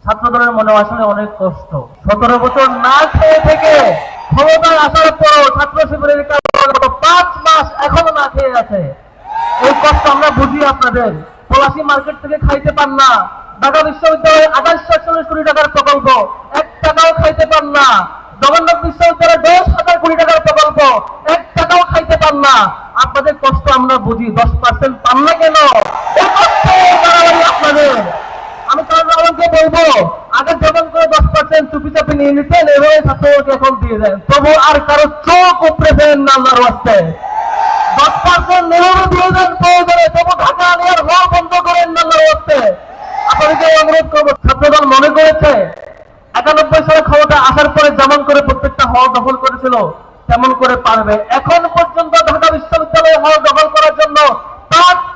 ছাত্রদলের মনে আসলে অনেক কষ্ট। 17 বছর না খেয়ে থেকে ক্ষমতায় আসার পরও ছাত্র শিবিরের কারণে 5 মাস এখনো না খেয়ে আছে। এই কষ্ট আমরা বুঝি আপনাদের। পলাশী মার্কেট থেকে খাইতে পান না, ঢাকা বিশ্ববিদ্যালয়ের 2847 কোটি টাকার প্রকল্প 1 টাকাও খাইতে পান না, জগন্নাথ বিশ্ববিদ্যালয়ের 10,000 কোটি টাকার প্রকল্প 1 টাকাও খাইতে পান না। আপনাদের কষ্ট আমরা বুঝি, 10% পান না কেন? এই কষ্ট বাড়াবাড়ি আপনাদের। আমি তাহলে আমাকে বলবো, আগে যেমন করে 10% চুপি চাপি নিয়ে নিতেন, এভাবে ছাত্রকে এখন দিয়ে দেন, তবু আর কারো চোখ উপরে ফেলেন না আল্লাহর ওয়াস্তে। 10% নেহরু দিয়ে দেন প্রয়োজনে, তবু ঢাকা নেওয়ার হল বন্ধ করেন না আল্লাহর ওয়াস্তে। আপনাদেরকে অনুরোধ করবো, ছাত্রদল মনে করেছে 91 সালে ক্ষমতা আসার পরে যেমন করে প্রত্যেকটা হল দখল করেছিল তেমন করে পারবে। এখন পর্যন্ত ঢাকা বিশ্ববিদ্যালয়ে হল দখল করার জন্য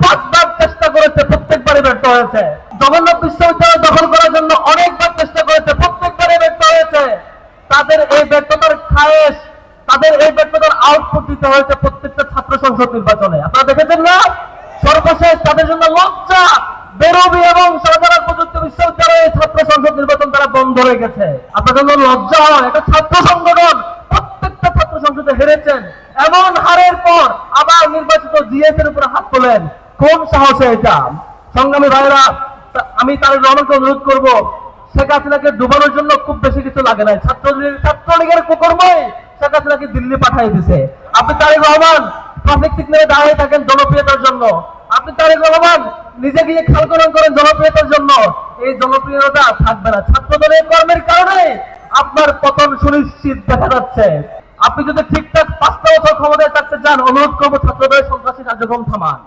5বার চেষ্টা করেছে, প্রত্যেকবারই ব্যর্থ হয়েছে। জগন্নাথ বিশ্ববিদ্যালয় দখল করার জন্য অনেকবার চেষ্টা করেছে, প্রত্যেকবারই ব্যর্থ হয়েছে। তাদের এই ব্যর্থতার খায়েশ, তাদের এই ব্যর্থতার আউটপুট দিতে হয়েছে প্রত্যেকটা ছাত্র সংসদ নির্বাচনে। আপনারা দেখেছেন না? সর্বশেষ তাদের জন্য লজ্জা, বেরোবি এবং শাহজালাল প্রযুক্তি বিশ্ববিদ্যালয়ের ছাত্র সংসদ নির্বাচন তারা বন্ধ হয়ে গেছে। আপনার জন্য লজ্জা হয়, একটা ছাত্র সংগঠন প্রত্যেকটা ছাত্র সংসদে হেরেছেন, এমন হারের পর আবার নির্বাচিত জিএস এর উপরে হাত তোলেন, কোন সাহসে এটা? সংগ্রামী ভাইরা, আমি তারেক রহমানকে অনুরোধ করব, শেখ হাসিনাকে ডুবানোর জন্য খুব বেশি কিছু লাগে নাই। ছাত্রলীগের কুকর্মই শেখ হাসিনাকে দিল্লি পাঠিয়ে দিছে। আপনি তারেক রহমান ট্রাফিক সিগন্যালে দাঁড়িয়ে থাকেন জনপ্রিয়তার জন্য, আপনি তারেক রহমান নিজে গিয়ে খালকরণ করেন জনপ্রিয়তার জন্য, এই জনপ্রিয়তা থাকবে না। ছাত্রদলের কর্মের কারণে আপনার পতন সুনিশ্চিত দেখা যাচ্ছে। আপনি যদি ঠিকঠাক 5টা বছর ক্ষমতায় থাকতে চান, অনুরোধ করবো ছাত্রদলের সন্ত্রাসী কার্যক্রম থামান।